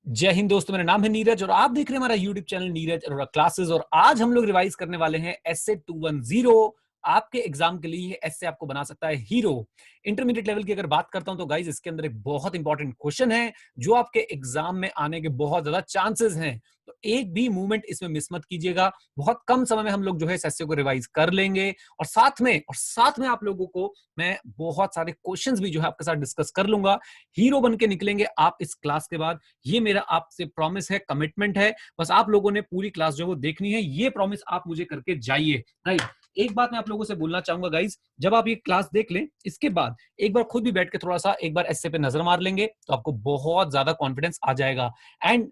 जय हिंद दोस्तों, मेरा नाम है नीरज और आप देख रहे हैं हमारा YouTube channel Neeraj Arora classes. और आज हम लोग रिवाइज करने वाले हैं एसए 210। आपके एग्जाम के लिए एसए आपको बना सकता है हीरो। इंटरमीडिएट लेवल की अगर बात करता हूं तो गाइज इसके अंदर एक बहुत इंपॉर्टेंट क्वेश्चन है जो आपके एग्जाम में आने के बहुत ज्यादा चांसेस हैं। तो एक भी मूवमेंट इसमें मिस मत कीजिएगा। बहुत कम समय में हम लोग जो है इस एसए को रिवाइज कर लेंगे और साथ में आप लोगों को मैं बहुत सारे क्वेश्चंस भी जो है आपके साथ डिस्कस कर लूंगा। हीरो बन के निकलेंगे आप इस क्लास के बाद, ये मेरा आपसे प्रॉमिस है, कमिटमेंट है। बस आप लोगों ने पूरी क्लास जो वो देखनी है, ये प्रॉमिस आप मुझे करके जाइए। राइट। एक बात मैं आप लोगों से बोलना चाहूंगा गाइज, जब आप ये क्लास देख लें इसके बाद एक बार खुद भी बैठ के थोड़ा सा एक बार एस्से पे नजर मार लेंगे तो आपको बहुत ज्यादा कॉन्फिडेंस आ जाएगा। एंड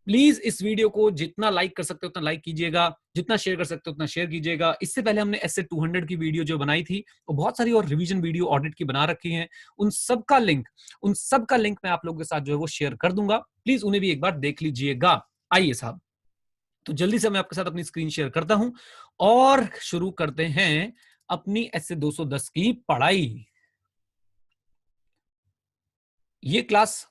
प्लीज इस वीडियो को जितना लाइक कर सकते हो उतना लाइक कीजिएगा, जितना शेयर कर सकते हो उतना शेयर कीजिएगा। इससे पहले हमने एसए 200 की वीडियो जो बनाई थी वो बहुत सारी और रिवीजन वीडियो ऑडिट की बना रखी है। उन सब का लिंक मैं आप लोगों के साथ जो है वो शेयर कर दूंगा। प्लीज उन्हें भी एक बार देख लीजिएगा। आइए साहब, तो जल्दी से मैं आपके साथ अपनी स्क्रीन शेयर करता हूं और शुरू करते हैं अपनी एसए 210 की पढ़ाई। ये क्लास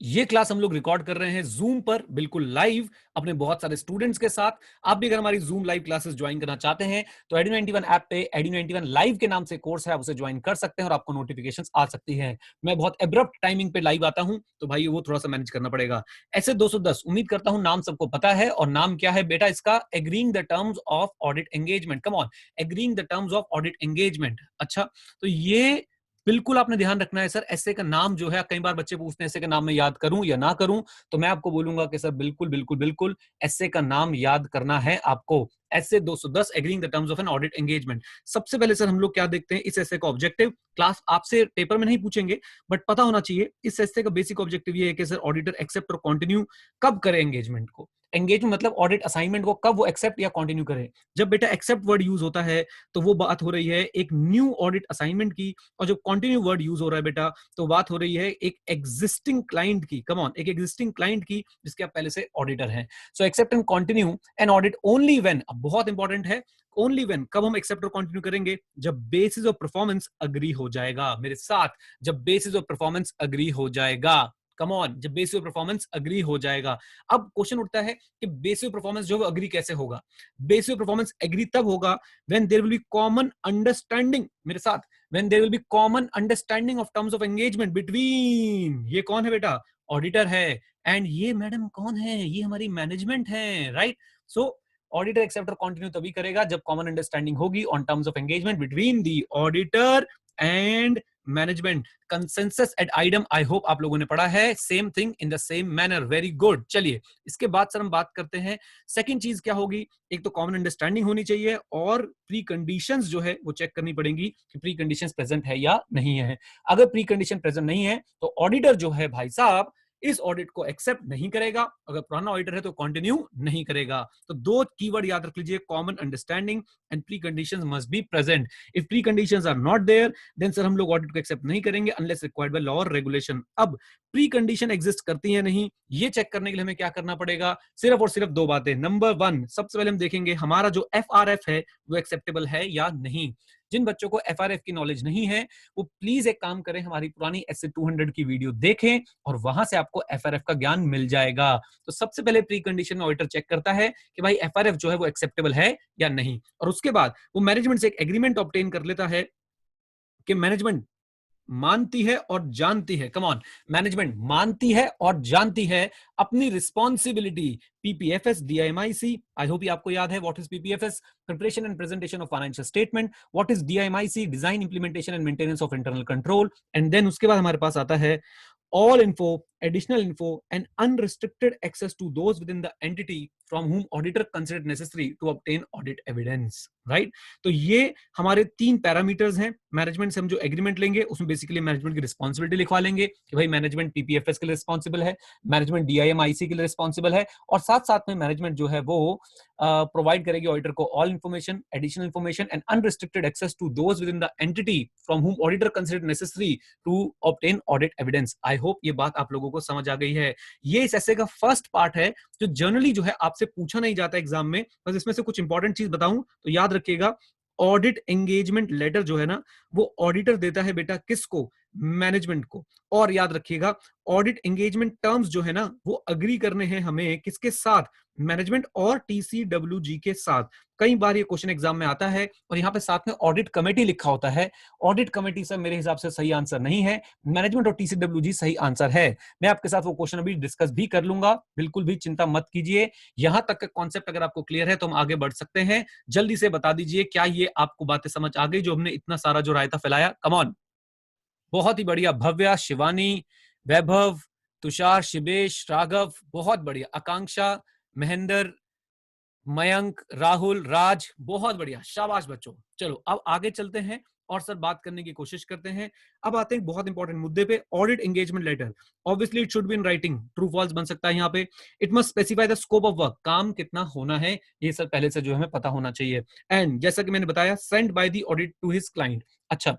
ये क्लास हम लोग रिकॉर्ड कर रहे हैं जूम पर, बिल्कुल लाइव, अपने बहुत सारे स्टूडेंट्स के साथ। आप भी अगर हमारी जूम लाइव क्लासेस ज्वाइन करना चाहते हैं तो Edu91 ऐप पे Edu91 लाइव के नाम से कोर्स है, आप उसे ज्वाइन कर सकते हैं और आपको नोटिफिकेशंस आ सकती है। मैं बहुत एब्रप्ट टाइमिंग पे लाइव आता हूं तो भाई वो थोड़ा सा मैनेज करना पड़ेगा। ऐसे 210 उम्मीद करता हूं नाम सबको पता है। और नाम क्या है बेटा इसका? Agreeing the terms of audit engagement. Come on, agreeing the terms of audit engagement. अच्छा, तो ये बिल्कुल आपने ध्यान रखना है सर। एसए का नाम जो है, कई बार बच्चे पूछते हैं एसए का नाम मैं याद करूं या ना करूं, तो मैं आपको बोलूंगा कि सर बिल्कुल बिल्कुल बिल्कुल एसए का नाम याद करना है आपको। SA 210 agreeing the terms of an audit engagement. सबसे पहले सर हम लोग क्या देखते हैं इस एसए का ऑब्जेक्टिव। क्लास आपसे पेपर में नहीं पूछेंगे बट पता होना चाहिए इस एसए का बेसिक ऑब्जेक्टिव ये है कि सर ऑडिटर एक्सेप्ट और कंटिन्यू कब करे एंगेजमेंट को। एंगेजमेंट मतलब ऑडिट असाइनमेंट को कब वो एक्सेप्ट या कंटिन्यू करे। जब बेटा एक्सेप्ट वर्ड यूज होता है तो वो बात हो रही है एक न्यू ऑडिट असाइनमेंट की, और जब कंटिन्यू वर्ड यूज हो रहा है बेटा तो बात हो रही है एक एग्जिस्टिंग क्लाइंट की। कम ऑन, एक एग्जिस्टिंग क्लाइंट की जिसके आप पहले से ऑडिटर हैं। So accept and continue and audit only when, अब बहुत इंपॉर्टेंट है, ओनली व्हेन कब हम एक्सेप्ट और कंटिन्यू करेंगे? जब बेसिस ऑफ परफॉर्मेंस अग्री हो जाएगा। मेरे साथ, जब बेसिस ऑफ परफॉर्मेंस अग्री हो जाएगा। कम ऑन, जब बेसिस ऑफ परफॉर्मेंस अग्री हो जाएगा। अब क्वेश्चन उठता है कि बेसिस ऑफ परफॉर्मेंस जो है अग्री कैसे होगा? बेसिस ऑफ परफॉर्मेंस एग्री तब होगा when there will be common understanding, मेरे साथ, when there will be common understanding of terms of engagement between, ये कौन है बेटा? ऑडिटर है। एंड ये मैडम कौन है? ये हमारी मैनेजमेंट है। राइट। सो ऑडिटर एक्सेप्ट और कंटिन्यू तभी करेगा जब कॉमन अंडरस्टैंडिंग होगी on terms of engagement between the auditor and management. Consensus at item, I hope आप लोगों ने पढ़ा है। Same thing in the same manner, very good. चलिए इसके बाद सर हम बात करते हैं सेकंड चीज क्या होगी। एक तो कॉमन अंडरस्टैंडिंग होनी चाहिए और प्री कंडीशंस जो है वो चेक करनी पड़ेंगी कि प्री कंडीशंस प्रेजेंट है या नहीं है। अगर प्री कंडीशन प्रेजेंट नहीं है तो ऑडिटर जो है भाई साहब इस ऑडिट को एक्सेप्ट नहीं करेगा। अगर पुराना ऑडिटर है तो कंटिन्यू नहीं करेगा। तो दो कीवर्ड याद रख लीजिए, common understanding and preconditions must be present. If preconditions are not there then sir हम लोग ऑडिट को एक्सेप्ट नहीं करेंगे अनलेस रिक्वायर्ड बाय लॉ और रेगुलेशन। अब प्री कंडीशन एग्जिस्ट करती है नहीं, ये चेक करने के लिए हमें क्या करना पड़ेगा? सिर्फ और सिर्फ दो बातें। नंबर वन, सबसे पहले हम देखेंगे हमारा जो एफआरएफ है वो एक्सेप्टेबल है या नहीं। जिन बच्चों को एफआरएफ की नॉलेज नहीं है वो प्लीज एक काम करें, हमारी पुरानी एसए 200 की वीडियो देखें और वहां से आपको एफआरएफ का ज्ञान मिल जाएगा। तो सबसे पहले प्री कंडीशन में ऑडिटर चेक करता है कि भाई एफआरएफ जो है वो एक्सेप्टेबल है या नहीं, और उसके बाद वो मैनेजमेंट से एक एग्रीमेंट ऑब्टेन कर लेता है कि मैनेजमेंट मानती है और जानती है, कम ऑन, मैनेजमेंट मानती है और जानती है अपनी responsibility. PPFS, DIMIC, I hope ये आपको याद है। What is PPFS? Preparation and presentation of financial statement. What is DIMIC? Design, implementation and maintenance of internal control. And then उसके बाद हमारे पास आता है all info, additional info and unrestricted access to those within the entity from whom auditor considered necessary to obtain audit evidence. Right. तो ये हमारे तीन parameters हैं। मैनेजमेंट से हम जो एग्रीमेंट लेंगे उसमें बेसिकली मैनेजमेंट की रिस्पॉन्सिबिलिटी लिखवा लेंगे कि भाई मैनेजमेंट पीपीएफएस के लिए रिस्पॉन्सिबल है, मैनेजमेंट डीआईएमआईसी के लिए रिस्पॉन्सिबल है, और साथ साथ में मैनेजमेंट जो है वो प्रोवाइड करेगी ऑडिटर को all information, additional information and unrestricted access to those within the entity from whom auditor considered necessary to obtain audit evidence. I hope ये बात आप लोगों को समझ आ गई है। ये इस ऐसे का फर्स्ट पार्ट है जो जनरली जो है आपसे पूछा नहीं जाता एग्जाम में। बस इसमें से कुछ इंपॉर्टेंट चीज बताऊं तो याद रखिएगा, ऑडिट एंगेजमेंट लेटर जो है ना वो ऑडिटर देता है बेटा किसको? मैनेजमेंट को। और याद रखिएगा, ऑडिट एंगेजमेंट टर्म्स जो है ना, वो अग्री करने हैं हमें किसके साथ? मैनेजमेंट और टीसीडब्ल्यूजी के साथ। कई बार ये क्वेश्चन एग्जाम में आता है और यहाँ पे साथ में ऑडिट कमेटी लिखा होता है। ऑडिट कमेटी सर मेरे हिसाब से सही आंसर नहीं है, मैनेजमेंट और टीसीडब्ल्यूजी सही आंसर है। मैं आपके साथ वो क्वेश्चन अभी डिस्कस भी कर लूंगा, बिल्कुल भी चिंता मत कीजिए। यहां तक का कॉन्सेप्ट अगर आपको क्लियर है तो हम आगे बढ़ सकते हैं। जल्दी से बता दीजिए, क्या ये आपको बातें समझ आ गई जो हमने इतना सारा जो रायता फैलाया? Come on. बहुत ही बढ़िया। भव्या, शिवानी, वैभव, तुषार, शिवेश, राघव, बहुत बढ़िया। आकांक्षा, महेंद्र, मयंक, राहुल, राज, बहुत बढ़िया, शाबाश बच्चों। चलो अब आगे चलते हैं और सर बात करने की कोशिश करते हैं। अब आते हैं बहुत इंपॉर्टेंट मुद्दे पे, audit engagement letter. Obviously it should be in writing, true false बन सकता है यहाँ पे। It must specify the scope of work, काम कितना होना है, ये सर पहले से जो हमें पता होना चाहिए। एंड जैसा कि मैंने बताया, send by the audit to his client. अच्छा,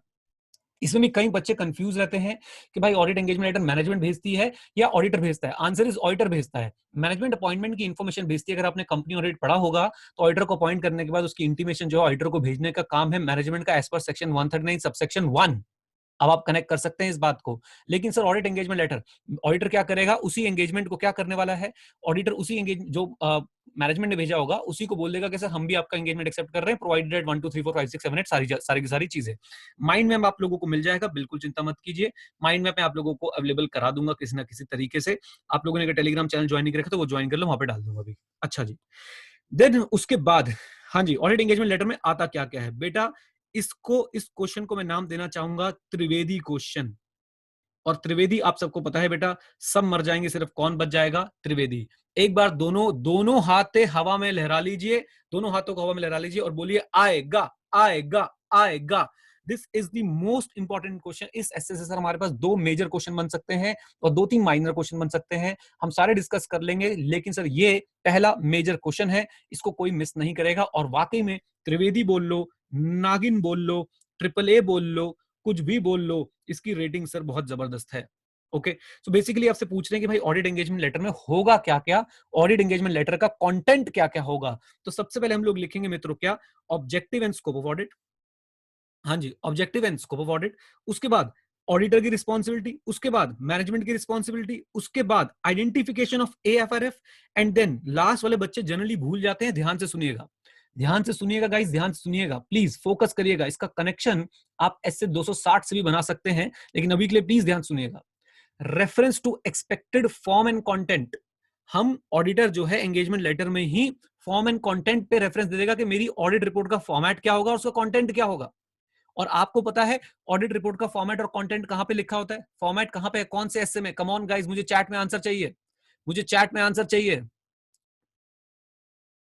इसमें भी कई बच्चे कंफ्यूज रहते हैं कि भाई ऑडिट एंगेजमेंट लेटर मैनेजमेंट भेजती है या ऑडिटर भेजता है? आंसर इज ऑडिटर भेजता है। मैनेजमेंट अपॉइंटमेंट की इन्फॉर्मेशन भेजती है। अगर आपने कंपनी ऑडिट पढ़ा होगा तो ऑडिटर को अपॉइंट करने के बाद उसकी इंटीमेशन जो है ऑडिटर को भेजने का काम है मैनेजमेंट का, एज पर सेक्शन 139 सबसेक्शन 1। अब आप कनेक्ट कर सकते हैं इस बात को। लेकिन sir audit engagement letter, auditor क्या करेगा? उसी एंगेजमेंट को क्या करने वाला है? ऑडिटर उसी एंगेज जो मैनेजमेंट ने भेजा होगा उसी को बोल देगा कि सर हम भी आपका एंगेजमेंट एक्सेप्ट कर रहे हैं, प्रोवाइडेड 1 2 3 4 5 6 7 8 सारी की सारी चीजें। माइंड मैप आप लोगों को मिल जाएगा, बिल्कुल चिंता मत कीजिए। माइंड मैप मैं आप लोगों को अवेलेबल करा दूंगा किसी ना किसी तरीके से। आप लोगों ने अगर टेलीग्राम चैनल ज्वाइन नहीं रखा तो वो ज्वाइन कर लो, वहां पे डाल दूंगा अभी। अच्छा जी, देन उसके बाद हाँ जी, ऑडिट एंगेजमेंट लेटर में आता क्या क्या है बेटा? इसको, इस क्वेश्चन को मैं नाम देना चाहूंगा त्रिवेदी क्वेश्चन। और त्रिवेदी आप सबको पता है बेटा, सब मर जाएंगे, सिर्फ कौन बच जाएगा? त्रिवेदी। एक बार दोनों दोनों हाथे हवा में लहरा लीजिए, दोनों हाथों को हवा में लहरा लीजिए और बोलिए आएगा, आएगा, आएगा। This is the most important question. इस ऐसे से सर हमारे पास दो मेजर क्वेश्चन बन सकते हैं और दो तीन माइनर क्वेश्चन बन सकते हैं। हम सारे डिस्कस कर लेंगे, लेकिन सर ये पहला मेजर क्वेश्चन है, इसको कोई मिस नहीं करेगा। और वाकई में त्रिवेदी बोल लो, नागिन बोल लो, ट्रिपल ए बोल लो, कुछ भी बोल लो, इसकी रेटिंग सर बहुत जबरदस्त है। ओके, सो बेसिकली आपसे पूछ रहे हैं कि भाई ऑडिट एंगेजमेंट लेटर में होगा क्या क्या, ऑडिट एंगेजमेंट लेटर का कंटेंट क्या क्या होगा। तो सबसे पहले हम लोग लिखेंगे मित्रों क्या? Objective and scope of audit. हाँ जी, objective and scope of audit. उसके बाद ऑडिटर की रिस्पॉन्सिबिलिटी, उसके बाद मैनेजमेंट की रिस्पॉन्सिबिलिटी, उसके बाद identification of AFRF, and then last वाले बच्चे जनरली भूल जाते हैं। ध्यान से सुनिएगा, ध्यान से सुनिएगा गाइस, ध्यान से सुनिएगा, प्लीज फोकस करिएगा। इसका कनेक्शन आप ऐसे 260 से भी बना सकते हैं, लेकिन अभी के लिए प्लीज ध्यान सुनिएगा। Reference to expected form and content. हम ऑडिटर जो है एंगेजमेंट लेटर में ही फॉर्म एंड कंटेंट पे रेफरेंस दे देगा कि मेरी ऑडिट रिपोर्ट का फॉर्मेट क्या होगा और उसका कंटेंट क्या होगा। और आपको पता है ऑडिट रिपोर्ट का फॉर्मेट और कंटेंट कहां पे लिखा होता है? फॉर्मेट कहां पे है? कौन से एसए में? कम ऑन गाइस, मुझे चैट में आंसर चाहिए, मुझे चैट में आंसर चाहिए।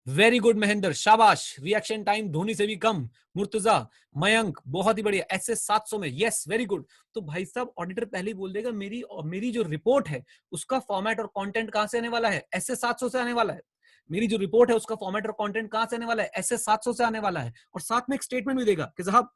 वेरी गुड महेंद्र, शाबाश। रिएक्शन टाइम धोनी से भी कम। मुर्तजा, मयंक, बहुत ही बढ़िया। एसए 700 में, यस वेरी गुड। तो भाई साहब ऑडिटर पहले ही बोल देगा मेरी मेरी जो रिपोर्ट है उसका फॉर्मेट और कंटेंट कहां से आने वाला है? एसए 700 से आने वाला है। मेरी जो रिपोर्ट है उसका फॉर्मेट और कंटेंट कहां से आने वाला है? एसए 700 से आने वाला है। और साथ में एक स्टेटमेंट भी देगा कि साहब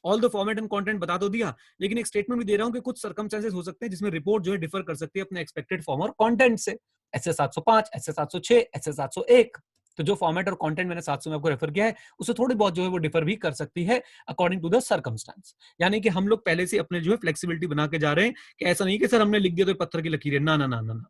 all the format and content बता तो दिया, लेकिन एक स्टेटमेंट भी दे रहा हूं कि कुछ सर्कमस्टेंसेस हो सकते हैं जिसमें रिपोर्ट जो है डिफर कर सकती है अपने एक्सपेक्टेड फॉर्म और कंटेंट से। SA 705, SA 706, SA 701। तो जो फॉर्मेट और कंटेंट मैंने 700 में आपको रेफर किया है उससे थोड़ी बहुत जो है वो डिफर भी कर सकती है अकॉर्डिंग टू द सर्कमस्टेंस। यानी कि हम लोग पहले से अपने जो है फ्लेक्सिबिलिटी बना के जा रहे हैं कि ऐसा नहीं कि सर हमने लिख दिया तो पत्थर की लकीर है, ना ना ना ना ना।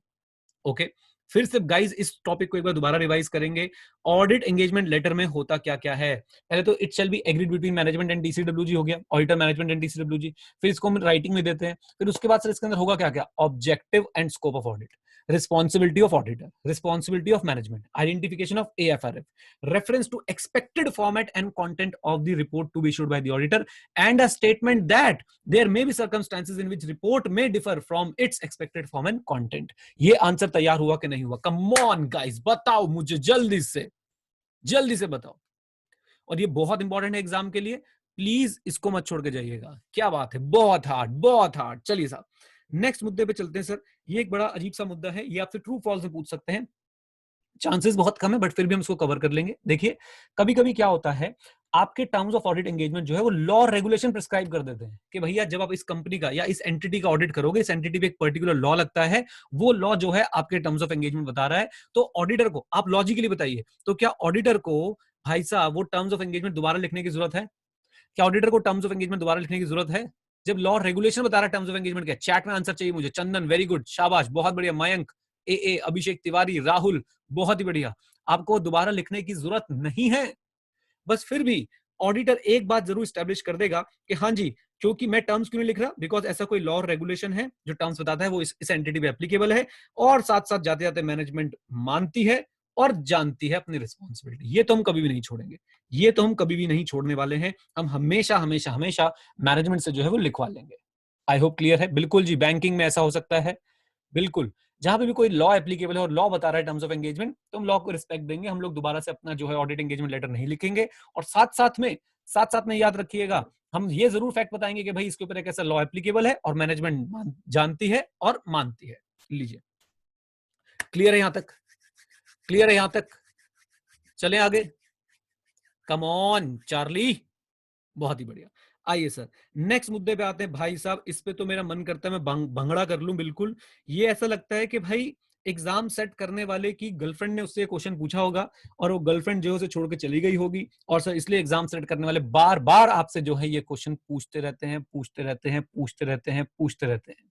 ओके, फिर से गाइस इस टॉपिक को एक बार दोबारा रिवाइज करेंगे। ऑडिट एंगेजमेंट लेटर में होता क्या क्या है? पहले तो it shall be agreed between management and TCWG हो गया, ऑडिटर मैनेजमेंट एंड टीसीडब्ल्यूजी। फिर इसको हम राइटिंग में देते हैं। फिर उसके बाद सर इसके अंदर होगा क्या क्या? Objective and scope of audit, responsibility of auditor, responsibility of management, identification of AFRF, reference to expected format and content of the report to be issued by the auditor, and a statement that there may be circumstances in which report may differ from its expected form and content. ये answer तैयार हुआ कि नहीं हुआ? कम on guys, बताओ मुझे जल्दी से बताओ। और ये बहुत इंपॉर्टेंट है एग्जाम के लिए, प्लीज इसको मत छोड़ के जाइएगा। क्या बात है, बहुत हार्ड, बहुत हार्ड। चलिए साहब नेक्स्ट मुद्दे पे चलते हैं सर। ये एक बड़ा अजीब सा मुद्दा है, ये आपसे ट्रू फॉल्स में पूछ सकते हैं, चांसेस बहुत कम है बट फिर भी हम इसको कवर कर लेंगे। देखिए कभी कभी क्या होता है, आपके टर्म्स ऑफ ऑडिट एंगेजमेंट जो है वो लॉ रेगुलेशन प्रिस्क्राइब कर देते हैं कि भैया जब आप इस कंपनी का या इस एंटिटी का ऑडिट करोगे, इस एंटिटी पे एक पर्टिकुलर लॉ लगता है, वो लॉ जो है आपके टर्म्स ऑफ एंगेजमेंट बता रहा है। तो ऑडिटर को आप लॉजिकली बताइए, तो क्या ऑडिटर को भाई साहब वो टर्म्स ऑफ एंगेजमेंट दोबारा लिखने की जरूरत है? क्या ऑडिटर को टर्म्स ऑफ एंगेजमेंट दोबारा लिखने की जरूरत है? जब लॉ रेगुलेशन बता रहा है टर्म्स ऑफ एंगेजमेंट क्या, चैट में आंसर चाहिए मुझे। चंदन वेरी गुड, शाबाश, बहुत बढ़िया। मयंक, ए अभिषेक तिवारी, राहुल, बहुत ही बढ़िया। आपको दोबारा लिखने की जरूरत नहीं है। बस फिर भी ऑडिटर एक बात जरूर स्टैब्लिश कर देगा कि हाँ जी, क्योंकि मैं टर्म्स क्यों नहीं लिख रहा, बिकॉज ऐसा कोई लॉ रेगुलेशन है जो टर्म्स बताता है वो इस एंटिटी पे एप्लीकेबल है, और साथ साथ जाते जाते मैनेजमेंट मानती है और जानती है अपनी रिस्पॉन्सिबिलिटी। ये तो हम कभी भी नहीं छोड़ेंगे, ये तो हम कभी भी नहीं छोड़ने वाले हैं। हम हमेशा हमेशा हमेशा मैनेजमेंट से जो है वो लिखवा लेंगे। आई होप क्लियर है। बिल्कुल जी, बैंकिंग में ऐसा हो सकता है, बिल्कुल। जहां पे भी कोई लॉ एप्लीकेबल है और लॉ बता रहा है टर्म्स ऑफ एंगेजमेंट, तो हम लॉ को रिस्पेक्ट देंगे। हम लोग दोबारा से अपना जो है ऑडिट एंगेजमेंट लेटर नहीं लिखेंगे। और साथ साथ में याद रखिएगा, हम ये जरूर फैक्ट बताएंगे कि भाई इसके ऊपर एक ऐसा लॉ एप्लीकेबल है और मैनेजमेंट जानती है और मानती है। लीजिए, क्लियर है यहां तक? क्लियर है यहां तक? चलें आगे। कम ऑन चार्ली, बहुत ही बढ़िया। आइए सर, नेक्स्ट मुद्दे पे आते हैं भाई साहब। इस पे तो मेरा मन करता है मैं भंगड़ा कर लूं बिल्कुल। ये ऐसा लगता है कि भाई एग्जाम सेट करने वाले की गर्लफ्रेंड ने उससे क्वेश्चन पूछा होगा और वो गर्लफ्रेंड जो है उसे छोड़ के चली गई होगी, और सर इसलिए एग्जाम सेट करने वाले बार बार आपसे जो है ये क्वेश्चन पूछते रहते हैं, पूछते रहते हैं, पूछते रहते हैं, पूछते रहते हैं।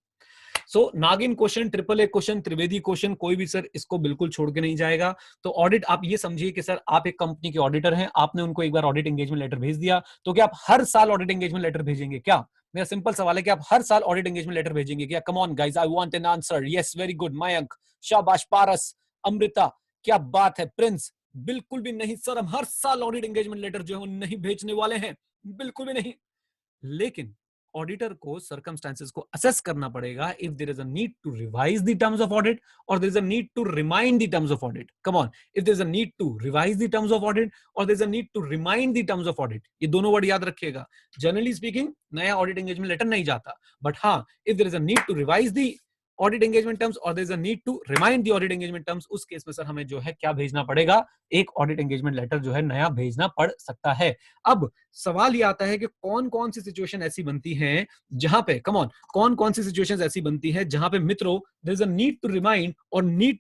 सो नागिन question, triple A question, Trivedi question, कोई भी सर इसको बिल्कुल छोड़ के नहीं जाएगा। तो ऑडिट आप ये समझिए कि सर आप एक कंपनी के ऑडिटर हैं, आपने उनको एक बार ऑडिट एंगेजमेंट लेटर भेज दिया, तो क्या आप हर साल ऑडिट एंगेजमेंट लेटर भेजेंगे क्या? मेरा सिंपल सवाल है कि आप हर साल ऑडिट एंगेजमेंट लेटर भेजेंगे क्या? कम on guys, I want an answer. Yes, very good Mayank, शाबाश, पारस, अमृता, क्या बात है, प्रिंस। बिल्कुल भी नहीं सर, हम हर साल ऑडिट एंगेजमेंट लेटर जो है वो नहीं भेजने वाले हैं, बिल्कुल भी नहीं। लेकिन ऑडिटर को सर्कमस्टेंसेस को असेस करना पड़ेगा if there is a need to revise the terms of audit और there is a need to remind the terms of audit. Come on, if there is a need to revise the terms of audit और there is a need to remind the terms of audit, ये दोनों word याद रखिएगा। Generally speaking नया audit engagement letter नहीं जाता, but हाँ, if there is a need to revise the audit engagement terms और there is a need to remind the audit engagement terms, उस केस में सर हमें जो है क्या भेजना पड़ेगा? एक ऑडिट एंगेजमेंट लेटर जो है नया भेजना पड़ सकता है। अब सवाल ये आता है कि कौन कौन सी सिचुएशन ऐसी बनती है जहां पे, कम ऑन, कौन कौन सी सिचुएशंस ऐसी बनती है जहां पे मित्रों there is a need to remind और नीड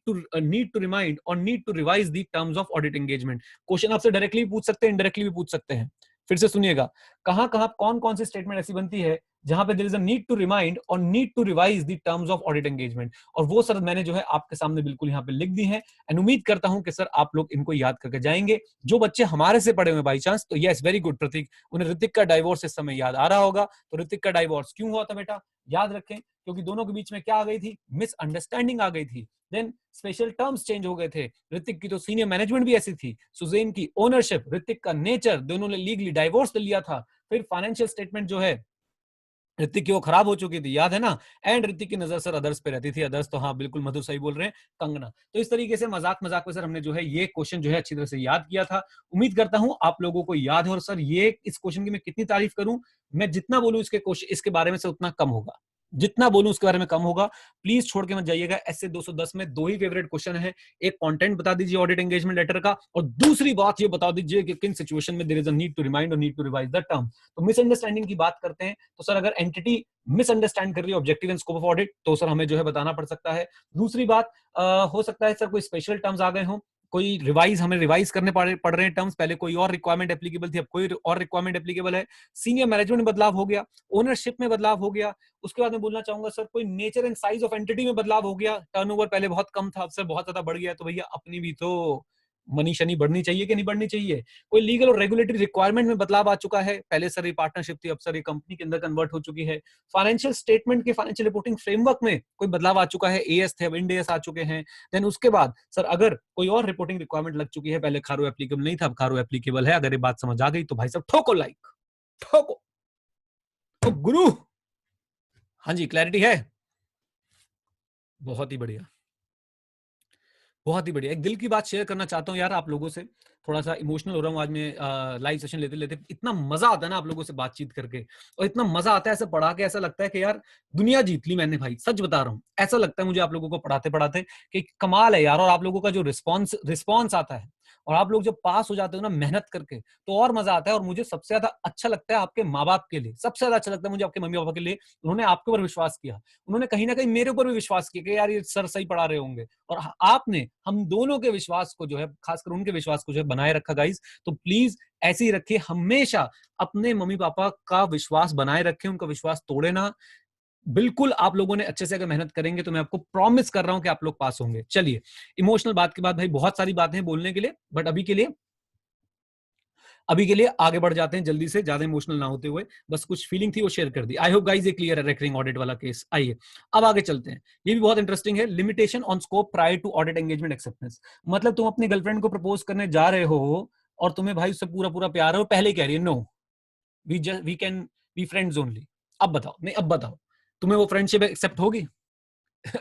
टू रिमाइंड और need to revise the terms of audit engagement. Question आपसे डायरेक्टली भी पूछ सकते हैं, इनडायरेक्टली भी पूछ सकते हैं। फिर से सुनिएगा, कहां कहां कौन कौन सी स्टेटमेंट ऐसी बनती है जहां पे there is a need to remind और need to revise the terms of audit engagement, और वो सर मैंने जो है आपके सामने बिल्कुल यहाँ पे लिख दी है। एंड उम्मीद करता हूं कि सर आप लोग इनको याद करके जाएंगे। जो बच्चे हमारे से पढ़े हुए बाई चांस, तो यस, वेरी गुड प्रतीक, उन्हें ऋतिक का डाइवोर्स इस समय याद आ रहा होगा। तो ऋतिक का डाइवोर्स क्यों हुआ था बेटा, याद रखें, क्योंकि दोनों के बीच में क्या आ गई थी? मिसअंडरस्टैंडिंग आ गई थी। देन स्पेशल टर्म्स चेंज हो गए थे। ऋतिक की तो सीनियर मैनेजमेंट भी ऐसी थी, सुजैन की ओनरशिप, ऋतिक का नेचर, दोनों ने लीगली डाइवोर्स ले लिया था। फिर फाइनेंशियल स्टेटमेंट जो है ऋतिक की वो खराब हो चुकी थी, याद है ना। एंड ऋतिक की नजर सर अदर्स पे रहती थी, अदर्स तो हाँ बिल्कुल मधु सही बोल रहे हैं, कंगना। तो इस तरीके से मजाक मजाक में सर हमने जो है ये क्वेश्चन जो है अच्छी तरह से याद किया था। उम्मीद करता हूं आप लोगों को याद है। और सर ये इस क्वेश्चन की मैं कितनी तारीफ करूं, मैं जितना बोलूं इसके क्वेश्चन इसके बारे में से उतना कम होगा, जितना बोलूं उसके बारे में कम होगा। प्लीज छोड़ के मत जाइएगा। ऐसे 210 में दो ही फेवरेट क्वेश्चन है, एक कंटेंट बता दीजिए ऑडिट एंगेजमेंट लेटर का, और दूसरी बात ये बता दीजिए कि किन सिचुएशन में there is a need to remind और need to revise the term. तो मिसअंडरस्टैंडिंग की बात करते हैं, तो सर अगर एंटिटी मिसअंडरस्टैंड कर रही है objective and scope of audit, तो सर हमें जो है बताना पड़ सकता है। दूसरी बात, हो सकता है सर कोई स्पेशल टर्म्स आ गए हों, कोई रिवाइज, हमें रिवाइज करने पड़ रहे हैं टर्म्स, पहले कोई और रिक्वायरमेंट एप्लीकेबल थी, अब कोई और रिक्वायरमेंट एप्लीकेबल है। सीनियर मैनेजमेंट में बदलाव हो गया, ओनरशिप में बदलाव हो गया। उसके बाद मैं बोलना चाहूंगा सर कोई nature and size of entity में बदलाव हो गया, टर्नओवर पहले बहुत कम था, अब सर बहुत ज्यादा बढ़ गया, तो भैया अपनी भी तो मनी शनी बढ़नी चाहिए कि नहीं बढ़नी चाहिए। कोई लीगल और रेगुलेटरी रिक्वायरमेंट में बदलाव आ चुका है, पहले सर ये पार्टनरशिप थी, अब सर ये कंपनी के अंदर कन्वर्ट हो चुकी है। फाइनेंशियल स्टेटमेंट के फाइनेंशियल रिपोर्टिंग फ्रेमवर्क में कोई बदलाव आ चुका है, एएस थे अब इंड एएस आ चुके हैं। देन उसके बाद सर अगर कोई और रिपोर्टिंग रिक्वायरमेंट लग चुकी है, पहले खारो एप्लीकेबल नहीं था, अब खारो एप्लीकेबल है, अगर ये बात समझ आ गई तो भाई साहब ठोको लाइक, ठोको तो गुरु। हाँ जी, क्लैरिटी है, बहुत ही बढ़िया, बहुत ही बढ़िया। एक दिल की बात शेयर करना चाहता हूँ यार आप लोगों से, थोड़ा सा इमोशनल हो रहा हूँ आज मैं लाइव सेशन लेते लेते। इतना मजा आता है ना आप लोगों से बातचीत करके, और इतना मजा आता है ऐसे पढ़ा के, ऐसा लगता है कि यार दुनिया जीत ली मैंने भाई, सच बता रहा हूँ। ऐसा लगता है मुझे आप लोगों को पढ़ाते पढ़ाते कि कमाल है यार। और आप लोगों का जो रिस्पॉन्स आता है, और आप लोग जब पास हो जाते हो ना मेहनत करके, तो और मजा आता है। और मुझे सबसे ज्यादा अच्छा लगता है आपके माँ बाप के लिए, सबसे ज्यादा अच्छा लगता है मुझे आपके मम्मी पापा के लिए। उन्होंने आपके ऊपर विश्वास किया, उन्होंने कहीं ना कहीं मेरे ऊपर भी विश्वास किया कि यार ये सर सही पढ़ा रहे होंगे, और आपने हम दोनों के विश्वास को जो है, खासकर उनके विश्वास को जो है बनाए रखा गाइस। तो प्लीज ऐसे ही रखिए, हमेशा अपने मम्मी पापा का विश्वास बनाए रखें, उनका विश्वास तोड़े ना। बिल्कुल आप लोगों ने अच्छे से अगर मेहनत करेंगे तो मैं आपको प्रॉमिस कर रहा हूं कि आप लोग पास होंगे। चलिए, इमोशनल बात के बाद भाई बहुत सारी बातें हैं बोलने के लिए, बट अभी के लिए आगे बढ़ जाते हैं जल्दी से, ज्यादा इमोशनल ना होते हुए। बस कुछ फीलिंग थी वो शेयर कर दी। आई होप गाइस ये क्लियर है रेकरिंग ऑडिट वाला केस। आइए अब आगे चलते हैं, ये भी बहुत इंटरेस्टिंग है। Limitation on scope prior to audit engagement acceptance. मतलब तुम अपनी गर्लफ्रेंड को प्रपोज करने जा रहे हो और तुम्हें भाई उससे पूरा पूरा प्यार है, और पहले ही कह रही है no, we can be friends only. अब बताओ, नहीं अब बताओ, तुम्हें वो फ्रेंडशिप एक्सेप्ट होगी?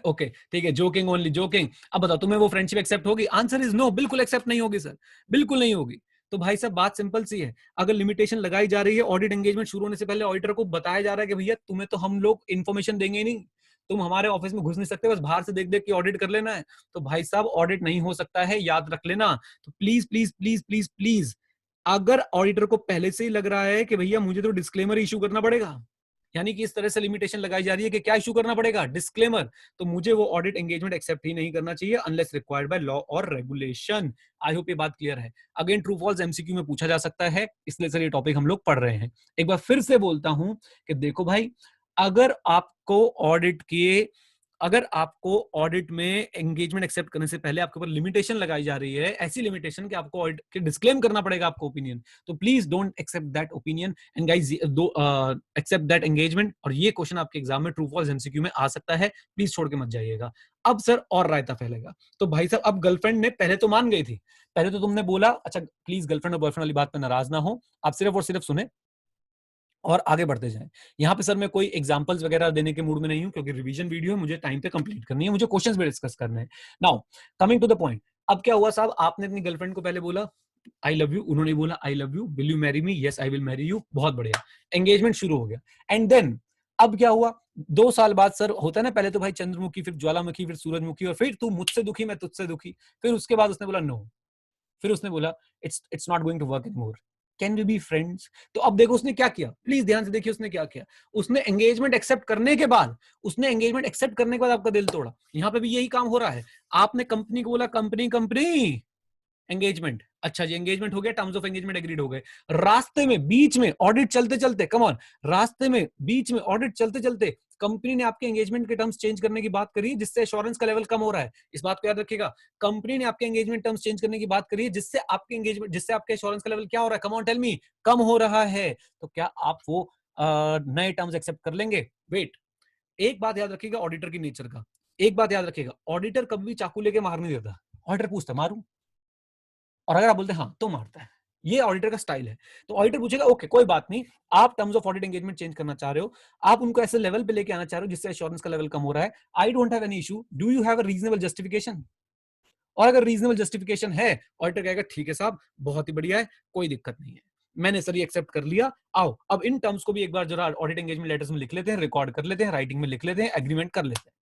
ओके ठीक है, जोकिंग ओनली जोकिंग। अब बताओ तुम्हें वो फ्रेंडशिप एक्सेप्ट होगी? आंसर इज नो, बिल्कुल एक्सेप्ट नहीं होगी सर, बिल्कुल नहीं होगी। तो भाई साहब बात सिंपल सी है, अगर लिमिटेशन लगाई जा रही है, ऑडिट एंगेजमेंट शुरू होने से पहले ऑडिटर को बताया जा रहा है कि भैया तुम्हें तो हम लोग इन्फॉर्मेशन देंगे ही नहीं, तुम हमारे ऑफिस में घुस नहीं सकते, बस बाहर से देख देख के ऑडिट कर लेना है, तो भाई साहब ऑडिट नहीं हो सकता है, याद रख लेना। तो please please please please please, अगर ऑडिटर को पहले से ही लग रहा है कि भैया मुझे तो डिस्क्लेमर इशू करना पड़ेगा, यानी कि इस तरह से लिमिटेशन लगाई जा रही है कि क्या इशू करना पड़ेगा, डिस्क्लेमर, तो मुझे वो ऑडिट एंगेजमेंट एक्सेप्ट ही नहीं करना चाहिए अनलेस रिक्वायर्ड बाय लॉ और रेगुलेशन। आई होप ये बात क्लियर है। अगेन ट्रू फॉल्स एमसीक्यू में पूछा जा सकता है, इसलिए सर ये टॉपिक हम लोग पढ़ रहे हैं। एक बार फिर से बोलता हूं कि देखो भाई, अगर आपको ऑडिट किए, अगर आपको ऑडिट में एंगेजमेंट एक्सेप्ट करने से पहले आपके ऊपर लिमिटेशन लगाई जा रही है, ऐसी लिमिटेशन कि आपको ऑडिट के डिस्क्लेम करना पड़ेगा आपको ओपिनियन, तो please don't accept that opinion and guys accept that engagement. और ये क्वेश्चन आपके एग्जाम में ट्रू फॉल्स एमसीक्यू में आ सकता है, प्लीज छोड़ के मत जाइएगा। अब सर और रायता फैलेगा। तो भाई साहब अब गर्लफ्रेंड ने पहले तो मान गई थी, पहले तो तुमने बोला अच्छा प्लीज गर्लफ्रेंड और बॉयफ्रेंड वाली बात पर नाराज ना हो, आप सिर्फ और सिर्फ सुने और आगे बढ़ते जाएं। यहाँ पे सर मैं कोई एग्जांपल्स वगैरह देने के मूड में नहीं हूं, क्योंकि रिवीजन वीडियो है, मुझे टाइम पे कंप्लीट करनी है, मुझे क्वेश्चंस भी डिस्कस करने हैं। Now coming to the point, अब क्या हुआ साहब, आपने अपनी गर्लफ्रेंड को पहले बोला आई लव यू, उन्होंने बोला I love you, will you marry me, yes I will marry you, बहुत बढ़िया, एंगेजमेंट शुरू हो गया। एंड देन अब क्या हुआ, 2 साल बाद सर होता है ना, पहले तो भाई चंद्रमुखी, फिर ज्वालामुखी, फिर सूरजमुखी, और फिर तू मुझसे दुखी मैं तुझसे दुखी, फिर उसके बाद उसने बोला नो, फिर उसने बोला it's not going to work anymore, can we be friends. तो अब देखो उसने क्या किया, प्लीज ध्यान से देखिए उसने क्या किया, उसने एंगेजमेंट एक्सेप्ट करने के बाद, उसने एंगेजमेंट एक्सेप्ट करने के बाद आपका दिल तोड़ा। यहां पे भी यही काम हो रहा है, आपने कंपनी को बोला कंपनी कंपनी एंगेजमेंट, अच्छा जी एंगेजमेंट हो गया, टर्म्स ऑफ एंगेजमेंट एग्रीड हो गए, रास्ते में बीच में ऑडिट चलते चलते, कम ऑन, रास्ते में बीच में ऑडिट चलते चलते कंपनी ने आपके एंगेजमेंट के टर्म्स चेंज करने की बात करी, जिससे एश्योरेंस का लेवल कम हो रहा है, इस बात को याद रखिएगा। कंपनी ने आपके एंगेजमेंट टर्म्स चेंज करने की बात करी, जिससे आपके एंगेजमेंट, जिससे आपके एश्योरेंस का लेवल क्या हो रहा है, कम ऑन टेल मी, कम हो रहा है। तो क्या आप वो नए टर्म्स एक्सेप्ट कर लेंगे? वेट, एक बात याद रखिएगा ऑडिटर की नेचर का, एक बात याद रखिएगा, ऑडिटर कभी भी चाकू लेके मार नहीं देता, ऑडिटर पूछता मारू, और अगर आप बोलते हैं हाँ तो मारता है, ये ऑडिटर का स्टाइल है। तो ऑडिटर पूछेगा ओके कोई बात नहीं, आप terms of audit engagement change करना चाह रहे हो, आप उनको ऐसे लेवल पे लेके आना चाह रहे हो जिससे एश्योरेंस का लेवल कम हो रहा है, I don't have any issue, do you have a reasonable justification. और अगर रीजनेबल जस्टिफिकेशन है, ऑडिटर कहेगा ठीक है साहब बहुत ही बढ़िया है, कोई दिक्कत नहीं है, मैंने सर ये एक्सेप्ट कर लिया, आओ अब इन टर्म्स को भी एक बार जरा ऑडिट एंगेजमेंट लेटर्स में लिख लेते हैं, रिकॉर्ड कर लेते हैं, राइटिंग में लिख लेते हैं, एग्रीमेंट कर लेते हैं।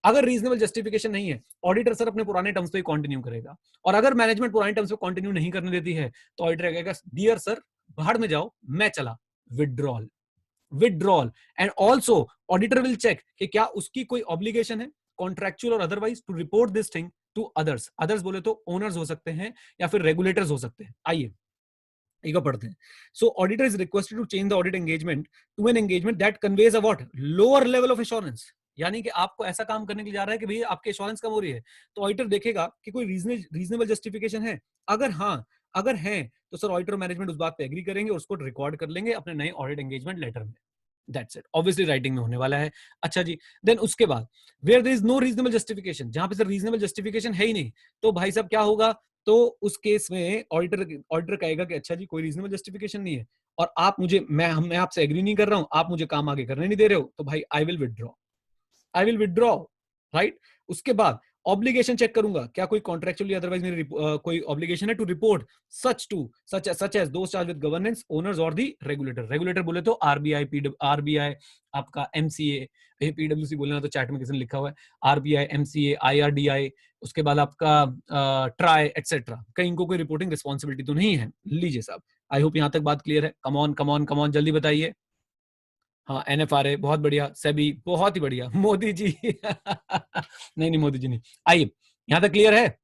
अगर रीजनेबल जस्टिफिकेशन नहीं है, ऑडिटर सर अपने पुराने टर्म्स पे कंटिन्यू करेगा, और अगर मैनेजमेंट पुराने टर्म्स पे कंटिन्यू नहीं करने देती है, तो ऑडिटर कहेगा डियर सर बाहर में जाओ, मैं चला, withdrawal, withdrawal. And also auditor will check कि क्या उसकी कोई ऑब्लिगेशन है कॉन्ट्रेक्चुअल और otherwise to report this thing to others, others बोले तो ओनर्स हो सकते हैं या फिर रेगुलेटर्स हो सकते हैं। आइए एक बार पढ़ते हैं। So auditor is requested to change the audit engagement to an engagement that conveys a what, lower level of assurance, यानी कि आपको ऐसा काम करने के लिए जा रहा है कि भैया आपकी एश्योरेंस कम हो रही है, तो ऑडिटर देखेगा कि कोई रीजनेबल जस्टिफिकेशन है, अगर हाँ, अगर है तो सर ऑडिटर मैनेजमेंट उस बात पे एग्री करेंगे और उसको रिकॉर्ड कर लेंगे अपने नए ऑडिट एंगेजमेंट लेटर में। दैट्स इट, ऑब्वियसली राइटिंग में होने वाला है। अच्छा जी, देन उसके बाद where there is no reasonable justification, जहां पे सर रीजनेबल जस्टिफिकेशन है ही नहीं, तो भाई साहब क्या होगा, तो उस केस में ऑडिटर ऑडिटर कहेगा कि अच्छा जी कोई रीजनेबल जस्टिफिकेशन नहीं है, और आप मुझे, मैं आपसे एग्री नहीं कर रहा हूं, आप मुझे काम आगे करने नहीं दे रहे हो, तो भाई I will withdraw, I will withdraw, right. उसके बाद ऑब्लिगेशन चेक करूंगा, क्या कोई कॉन्ट्रेक्चुअली अदरवाइज मेरी कोई ऑब्लिगेशन है to report such as those charged with governance owners और दी रेगुलेटर। रेगुलेटर बोले तो आरबीआई, आरबीआई, आपका एमसीए, पीडब्ल्यूसी बोलना तो चैट में किसी ने लिखा हुआ है, आरबीआई, एमसीए, आईआरडीआई, उसके बाद आपका ट्राई एक्सेट्रा, कहीं इनको कोई रिपोर्टिंग रिस्पॉन्सिबिलिटी तो नहीं है। लीजिए साहब, आई होप यहां तक बात क्लियर है। कमॉन कमॉन कमॉन, जल्दी बताइए। हाँ, एनएफआरए बहुत बढ़िया, सेबी बहुत ही बढ़िया, मोदी जी नहीं नहीं मोदी जी नहीं। आइए, यहां तक क्लियर है।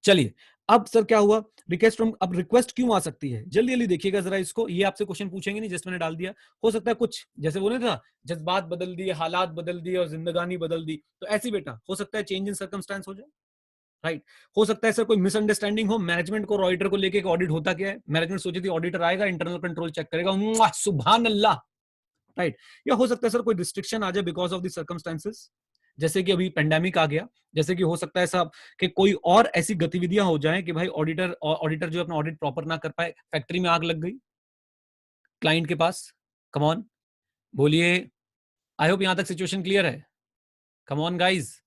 चलिए, अब सर क्या हुआ, रिक्वेस्ट फ्रॉम, अब रिक्वेस्ट क्यों आ सकती है, जल्दी जल्दी देखिएगा जरा इसको, ये आपसे क्वेश्चन पूछेंगे नहीं, जस्ट मैंने डाल दिया। हो सकता है कुछ जैसे बोले था, जज्बात बदल दिए, हालात बदल दिए और जिंदगानी बदल दी, तो ऐसी बेटा हो सकता है चेंज इन सर्कमस्टेंस हो जाए, राइट। हो सकता है सर कोई मिसअंडरस्टैंडिंग हो मैनेजमेंट को और ऑडिटर को लेके, ऑडिट होता क्या है, मैनेजमेंट सोची थी ऑडिटर आएगा इंटरनल कंट्रोल चेक करेगा, सुभान अल्लाह, राइट। या हो सकता है सर कोई रिस्ट्रिक्शन आ जाए बिकॉज ऑफ द सर्कमस्टेंसेस, जैसे कि अभी पेंडेमिक आ गया, जैसे कि हो सकता है साहब कि कोई और ऐसी गतिविधियां हो जाएं कि भाई ऑडिटर जो अपना ऑडिट प्रॉपर ना कर पाए, फैक्ट्री में आग लग गई क्लाइंट के पास, कम ऑन बोलिए। आई होप यहां तक सिचुएशन क्लियर है, कम ऑन गाइज।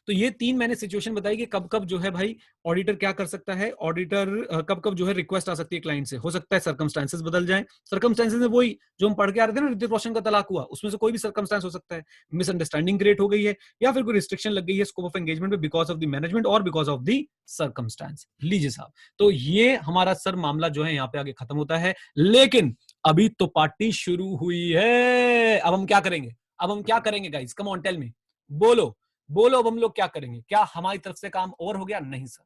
तो ये तीन मैंने सिचुएशन बताई कि कब कब जो है भाई ऑडिटर क्या कर सकता है, ऑडिटर कब कब जो है रिक्वेस्ट आ सकती है क्लाइंट से, हो सकता है सर्कमस्टांसेस बदल जाएं, सर्कमस्टांसेस में वही जो हम पढ़ के आ रहे थे ना, ऋतिक रोशन का तलाक हुआ, उसमें से कोई भी सर्कमस्टांस हो सकता है, मिसअंडरस्टैंडिंग क्रिएट हो गई है, या फिर कोई रिस्ट्रिक्शन लग गई है स्कोप ऑफ एंगेजमेंट में बिकॉज ऑफ द मैनेजमेंट और बिकॉज ऑफ द सर्कमस्टांस। लीजिए साहब, तो ये हमारा सर मामला जो है यहाँ पे आगे खत्म होता है, लेकिन अभी तो पार्टी शुरू हुई है। अब हम क्या करेंगे, अब हम क्या करेंगे guys, come on tell me, बोलो बोलो, अब हम लोग क्या करेंगे, क्या हमारी तरफ से काम और हो गया, नहीं सर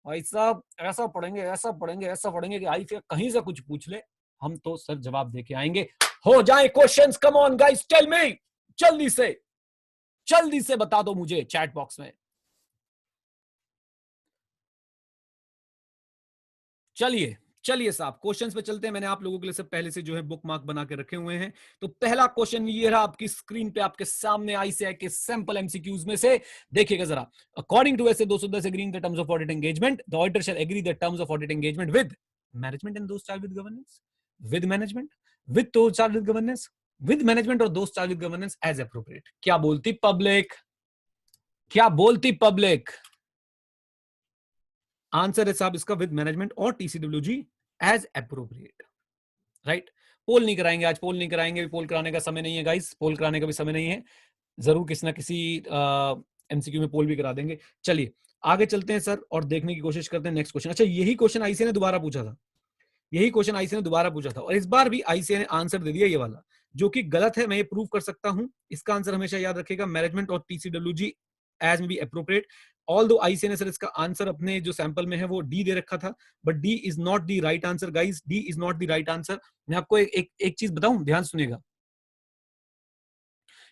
भाई साहब, ऐसा पढ़ेंगे ऐसा पढ़ेंगे ऐसा पढ़ेंगे कि आई फिर कहीं से कुछ पूछ ले, हम तो सर जवाब देके आएंगे। हो जाए questions, come on guys tell me, जल्दी से बता दो मुझे चैट बॉक्स में। चलिए चलिए साहब, क्वेश्चंस पे चलते हैं, मैंने आप लोगों के लिए सब पहले से जो है बुक मार्क बना के रखे हुए हैं। तो पहला क्वेश्चन ये रहा आपकी स्क्रीन पे, आपके सामने आईसीएआई के सैंपल एमसीक्यूज में से, देखिएगा जरा। According to SA 210 agreeing the terms of audit engagement, the auditor shall agree the terms of audit engagement with management and those charged with governance, with management, with those charged with governance, with management और those charged with governance as appropriate. क्या बोलती public, क्या बोलती public? Answer है साहब इसका with management और TCWG age appropriate, right. पोल नहीं कराएंगे आज, पोल नहीं कराएंगे, पोल कराने का समय नहीं है गाइस, पोल कराने का भी समय नहीं है, जरूर किसी ना किसी एमसीक्यू में पोल भी करा देंगे। चलिए आगे चलते हैं सर और देखने की कोशिश करते हैं नेक्स्ट क्वेश्चन। अच्छा, यही क्वेश्चन आईसीए ने दोबारा पूछा था, यही क्वेश्चन आईसीए ने दोबारा पूछा था और इस बार भी आईसीए ने आंसर दे दिया ये वाला, जो कि गलत है, मैं ये प्रूव कर सकता हूं। इसका आंसर हमेशा याद रखिएगा, मैनेजमेंट और टीसीडब्ल्यूजी एज में बी अप्रोप्रिएट। ऑल दो आईसीए ने सर इसका आंसर अपने जो सैंपल में है वो डी दे रखा था, but D is not the right answer guys, D is not the right answer. मैं आपको एक चीज बताऊं, ध्यान सुनिएगा,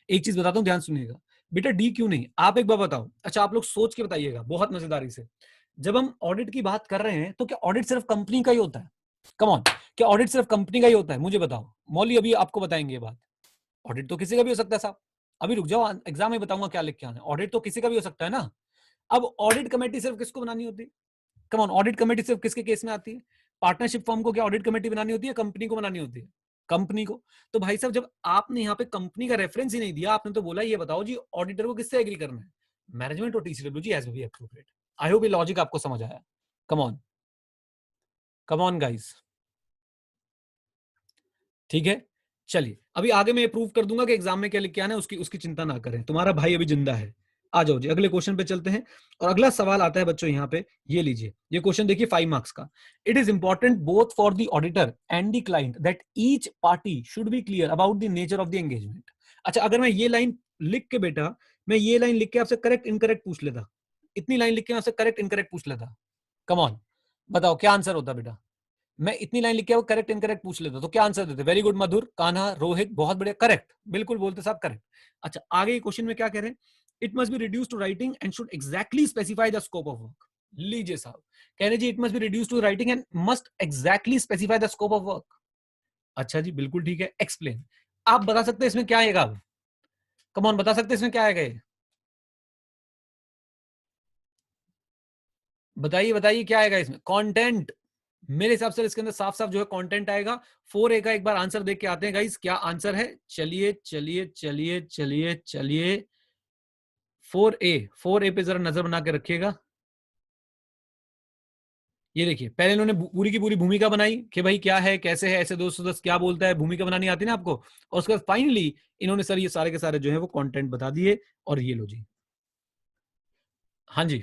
एक चीज बताता हूं, ध्यान सुनिएगा। बेटा डी क्यों नहीं, आप एक बार बताओ। अच्छा, आप लोग सोच के बताइएगा बहुत मजेदारी से, जब हम ऑडिट की बात कर रहे हैं तो क्या ऑडिट सिर्फ कंपनी का ही होता है? कम ऑन, क्या ऑडिट सिर्फ कंपनी का ही होता है? मुझे बताओ, मौली अभी आपको बताएंगे ये बात। ऑडिट तो किसी का भी हो सकता है साहब, अभी रुक जाओ, एग्जाम में बताऊंगा क्या लिख के आना है। ऑडिट तो किसी का भी हो सकता है ना। अब ऑडिट कमेटी सिर्फ किसको बनानी होती है? कम ऑन, ऑडिट कमेटी सिर्फ किसके केस में आती है? पार्टनरशिप फर्म को क्या ऑडिट कमेटी बनानी होती है, कंपनी को बनानी होती है? कंपनी को। तो भाई साहब, जब आपने यहाँ पे कंपनी का रेफरेंस ही नहीं दिया, आपने तो बोला ये बताओ जी ऑडिटर को किससे एग्री करना है, मैनेजमेंट और TCWG as be appropriate. I hope ये लॉजिक आपको समझ आया। कम ऑन गाइस, ठीक है। चलिए अभी आगे मैं ये प्रूव कर दूंगा कि एग्जाम में क्या लिख के आना है, उसकी उसकी चिंता ना करें, तुम्हारा भाई अभी जिंदा है। आ जाओ जी, अगले क्वेश्चन पे चलते हैं। और अगला सवाल आता है बच्चों यहाँ पे, ये लीजिए, ये क्वेश्चन देखिए 5 मार्क्स का। It is important both for the auditor and the client that each party should be clear about the nature of the engagement. अच्छा, अगर मैं ये लाइन लिख के बेटा, मैं ये लाइन लिख के आपसे करेक्ट इनकरेक्ट पूछ लेता, इतनी लाइन लिख के आपसे करेक्ट इनकरेक्ट पूछ लेता, कम ऑन बताओ क्या आंसर होता बेटा? मैं इतनी लाइन लिख के करेक्ट इनकरेक्ट पूछ लेता तो क्या आंसर देते? वेरी गुड मधुर, कान्हा, रोहित, बहुत बढ़िया, करेक्ट, बिल्कुल बोलते साहब, करेक्ट। अच्छा, आगे क्वेश्चन में क्या कह रहे हैं? It must be reduce to writing and should exactly specify the scope of work. लीजिए साहब, कह रहे जी it must be reduce to writing and must exactly specify the scope of work. अच्छा जी, बिल्कुल ठीक है, एक्सप्लेन। आप बता सकते हैं इसमें क्या आएगा? कम ऑन, बता सकते हैं इसमें क्या आएगा? बताइए बताइए क्या आएगा इसमें? कंटेंट। मेरे हिसाब से इसके अंदर साफ साफ जो है कंटेंट आएगा। 4A का एक बार आंसर देख के आते हैं गाइस, क्या आंसर है? चलिए चलिए चलिए चलिए चलिए, 4A पे जरा नजर बना के रखिएगा। ये देखिए, पहले इन्होंने पूरी की पूरी भूमिका बनाई कि भाई क्या है, कैसे है, ऐसे 210 क्या बोलता है, भूमिका बनानी आती ना आपको, और उसके बाद फाइनली इन्होंने सर ये सारे के सारे जो है वो कंटेंट बता दिए। और ये लो जी, हाँ जी,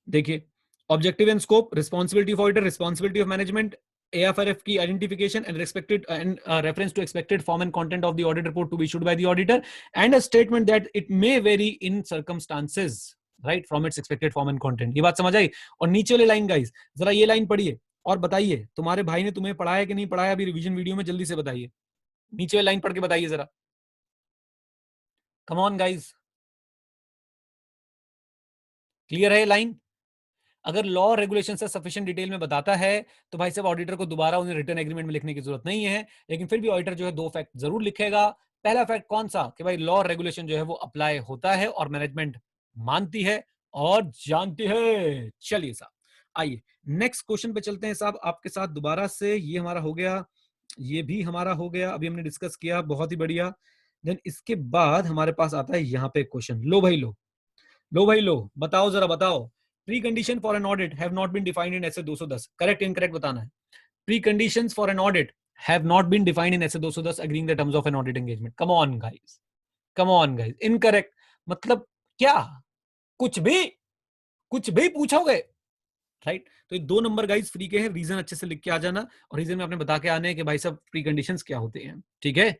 देखिए, objective and scope, responsibility of auditor, responsibility of management, AFRF की identification and respected and reference to expected form and content of the audit report to be issued by the auditor and a statement that it may vary in circumstances right from its expected form and content. ये बात समझ आई? और नीचे वाली line guys, जरा ये line पढ़िए और बताइए तुम्हारे भाई ने तुम्हें पढ़ाया कि नहीं पढ़ाया अभी रिवीजन वीडियो में, जल्दी से बताइए। नीचे वाली लाइन पढ़ के बताइए जरा, कम ऑन गाइस, क्लियर है ये लाइन? अगर लॉ रेगुलेशन से सफिशिएंट डिटेल में बताता है तो भाई साहब ऑडिटर को दोबारा उन्हें रिटर्न एग्रीमेंट में लिखने की जरूरत नहीं है, लेकिन फिर भी ऑडिटर जो है दो फैक्ट जरूर लिखेगा। पहला फैक्ट कौन सा, कि भाई लॉ रेगुलेशन जो है वो अप्लाई होता है और मैनेजमेंट मानती है और जानती है। चलिए साहब, आइए नेक्स्ट क्वेश्चन पे चलते हैं साहब आपके साथ दोबारा से। ये हमारा हो गया, ये भी हमारा हो गया, अभी हमने डिस्कस किया, बहुत ही बढ़िया। देन इसके बाद हमारे पास आता है यहाँ पे क्वेश्चन, लो भाई लो, लो भाई लो, बताओ जरा बताओ। Precondition for an audit have not been defined in SA 210, correct incorrect बताना है। Pre conditions for an audit have not been defined in SA 210 agreeing the terms of an audit engagement. Come on guys, come on guys, incorrect मतलब क्या, कुछ भी, कुछ भी पूछोगे right. तो ये 2 नंबर गाइस फ्री के हैं, रीजन अच्छे से लिख के आ जाना, और रीजन में आपने बता के आने हैं कि भाई सब प्री कंडीशंस क्या होते हैं, ठीक है।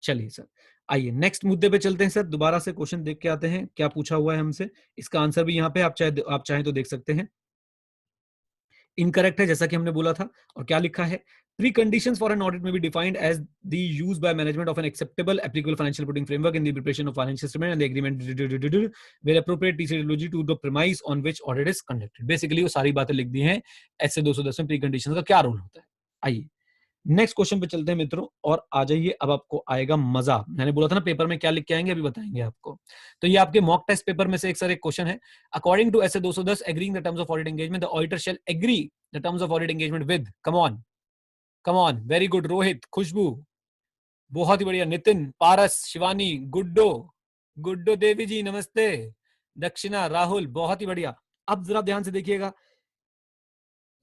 चलिए सर, आइए नेक्स्ट मुद्दे पे चलते हैं सर, दोबारा से क्वेश्चन देख के आते हैं क्या पूछा हुआ है हमसे। इसका आंसर भी यहाँ पे आप चाहें तो देख सकते हैं। इनकरेक्ट है जैसा कि हमने बोला था, और क्या लिखा है, pre conditions for an audit में be defined as the use by management of an acceptable applicable financial reporting framework in the preparation of financial statement and the agreement where appropriate टीसीलॉजी to the premise on which audit is conducted. Basically वो सारी बातें लिख दी हैं ऐसे 210 में pre conditions का क्या रोल होता है। आइए नेक्स्ट क्वेश्चन पे चलते हैं मित्रों, और आ जाइए, अब आपको आएगा मजा। मैंने बोला था ना पेपर में क्या लिख के आएंगे, अभी बताएंगे आपको। तो ये आपके मॉक टेस्ट पेपर में से एक सर एक क्वेश्चन है, according to SA 210 agreeing the terms of audit engagement the auditor shall agree the terms of audit engagement with, come on, come on, very good Rohit, Khushboo, बहुत ही बढ़िया, नितिन, पारस, शिवानी, गुड्डो, गुड्डो देवी जी नमस्ते, दक्षिणा, राहुल, बहुत ही बढ़िया। अब जरा ध्यान से देखिएगा,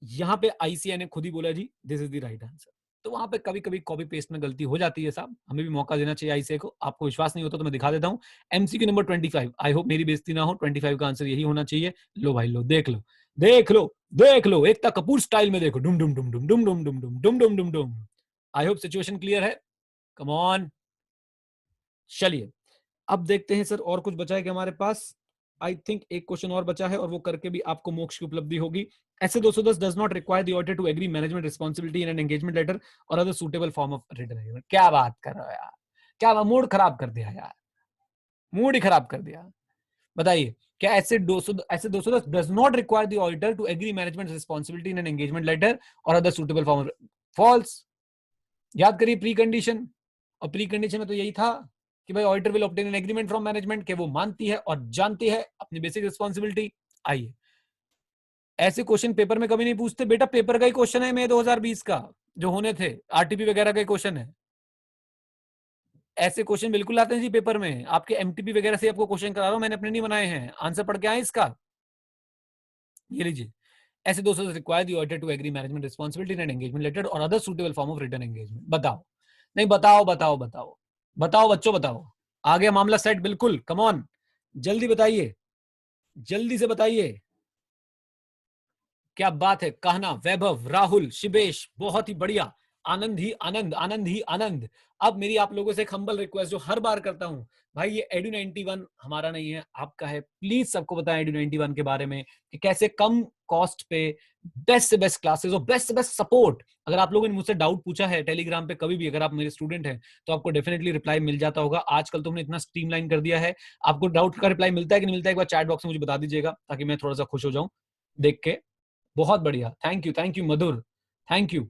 यहाँ पे आईसीआई ने खुद ही बोला जी this is the right answer. तो वहां पे कभी कभी कॉपी पेस्ट में गलती हो जाती है साहब, हमें भी मौका देना चाहिए आईसीआई को। आपको विश्वास नहीं होता तो मैं दिखा देता हूँ। एमसीक्यू नंबर 25, आई होप मेरी बेइज्जती ना हो, 25 का आंसर यही होना चाहिए। लो भाई लो, देख लो, देख लो, देख लो, एकता कपूर स्टाइल में देखो, डुम डुम डुम डुम डुम डुम डुम डुम डुम डुम डुम डुम। आई होप सिचुएशन क्लियर है, कम ऑन। चलिए अब देखते हैं सर और कुछ बचा है कि हमारे पास। आई थिंक एक क्वेश्चन और बचा है, और वो करके भी आपको मोक्ष की उपलब्धि होगी। SA 210 does not require the auditor to agree management responsibility in an engagement letter or other suitable form of written agreement. क्या बात कर रहे हो यार, क्या मूड खराब कर दिया यार, मूड ही खराब कर दिया। बताइए, क्या SA 210 does not require the auditor to agree management responsibility in an engagement letter or other suitable form of, false. याद करिए प्री कंडीशन, और प्री कंडीशन में तो यही था कि भाई auditor will obtain an agreement from management, के वो मानती है और जानती है अपनी बेसिक रिस्पांसिबिलिटी। आइए, ऐसे क्वेश्चन पेपर में कभी नहीं पूछते बेटा, पेपर का ही क्वेश्चन है मई 2020 का जो होने थे, आरटीपी वगैरह का क्वेश्चन है। ऐसे क्वेश्चन बिल्कुल आते हैं जी पेपर में, आपके एमटीपी वगैरह से आपको क्वेश्चन करा रहा हूं, मैंने अपने नहीं बनाए हैं, आंसर पढ़ के आए इसका। ये लीजिए, ऐसे दोस्तों require the auditor to agree management responsibility and engagement letter or other suitable form of return engagement. बताओ, नहीं बताओ, बताओ बताओ बताओ बच्चों बताओ, आ गया मामला सेट बिल्कुल, कम ऑन, जल्दी बताइए, जल्दी से बताइए। क्या बात है, कहना, वैभव, राहुल, शिवेश, बहुत ही बढ़िया, आनंद ही आनंद, आनंद ही आनंद। अब मेरी आप लोगों से एक हम्बल रिक्वेस्ट जो हर बार करता हूं, भाई ये एडू 91 हमारा नहीं है, आपका है। प्लीज सबको बताएं एडू 91 के बारे में कि कैसे कम कॉस्ट पे बेस्ट से बेस्ट क्लासेस और बेस्ट से बेस्ट सपोर्ट। अगर आप लोगों ने मुझसे डाउट पूछा है टेलीग्राम पे कभी भी, अगर आप मेरे स्टूडेंट हैं तो आपको डेफिनेटली रिप्लाई मिल जाता होगा। आजकल तो हमने इतना स्ट्रीमलाइन कर दिया है, आपको डाउट का रिप्लाई मिलता है कि नहीं मिलता है, एक बार चैट बॉक्स में मुझे बता दीजिएगा ताकि मैं थोड़ा सा खुश हो जाऊं देख के। बहुत बढ़िया, thank you Madhur, thank you.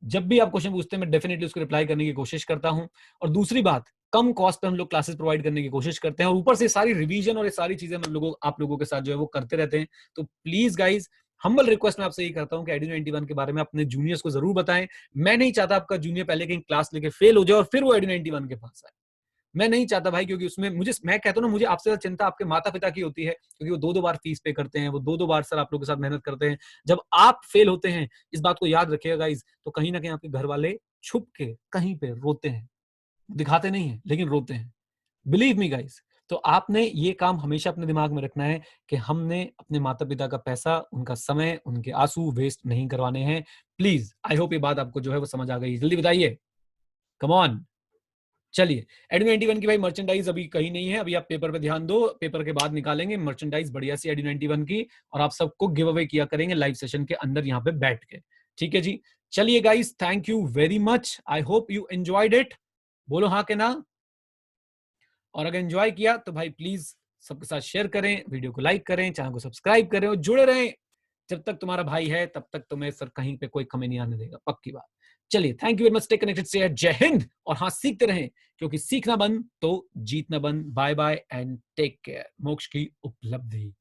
जब भी आप क्वेश्चन पूछते हैं मैं डेफिनेटली उसको रिप्लाई करने की कोशिश करता हूं। और दूसरी बात, कम कॉस्ट पे हम लोग क्लासेस प्रोवाइड करने की कोशिश करते हैं, और ऊपर से सारी रिवीजन और ये सारी चीजें हम आप लोगों के साथ जो है वो करते रहते हैं। तो प्लीज गाइज, हम्बल रिक्वेस्ट मैं आपसे यही करता हूं कि एडू 91 के बारे में अपने जूनियर्स को जरूर बताएं। मैं नहीं चाहता आपका जूनियर पहले कहीं क्लास लेके फेल हो जाए और फिर वो एडू 91 के पास आए। मैं नहीं चाहता भाई, क्योंकि उसमें मैं कहता हूँ ना, मुझे आपसे ज्यादा चिंता आपके माता पिता की होती है, क्योंकि वो 2-2 बार फीस पे करते हैं, वो 2-2 बार सर आप लोगों के साथ मेहनत करते हैं। जब आप फेल होते हैं, इस बात को याद रखिएगा गाइस, तो कहीं ना कहीं आपके घर वाले छुप के कहीं पे रोते हैं, दिखाते नहीं है लेकिन रोते हैं। Believe me guys. तो आपने ये काम हमेशा अपने दिमाग में रखना है कि हमने अपने माता पिता का पैसा, उनका समय, उनके आंसू वेस्ट नहीं करवाने हैं। प्लीज, आई होप ये बात आपको जो है वो समझ आ गई। जल्दी बताइए, कम ऑन। चलिए, एडी 91 की भाई मर्चेंडाइज अभी कहीं नहीं है, अभी आप पेपर पे ध्यान दो, पेपर के बाद निकालेंगे मर्चेंडाइज बढ़िया सी एडी 91 की, और आप सबको गिव अवे किया करेंगे लाइव सेशन के अंदर यहाँ पे बैठ के। ठीक है जी। चलिए guys, thank you very much, I hope you enjoyed it. बोलो हाँ के ना। और अगर एंजॉय किया तो भाई प्लीज सबके साथ शेयर करें, वीडियो को लाइक करें, चैनल को सब्सक्राइब करें और जुड़े रहें। जब तक तुम्हारा भाई है तब तक तुम्हें सर कहीं पे कोई कमी नहीं आने देगा, पक्की बात। चलिए, thank you very much, stay connected से, जय हिंद। और हाँ, सीखते रहें, क्योंकि सीखना बंद तो जीतना बंद। Bye bye and take care. मोक्ष की उपलब्धि।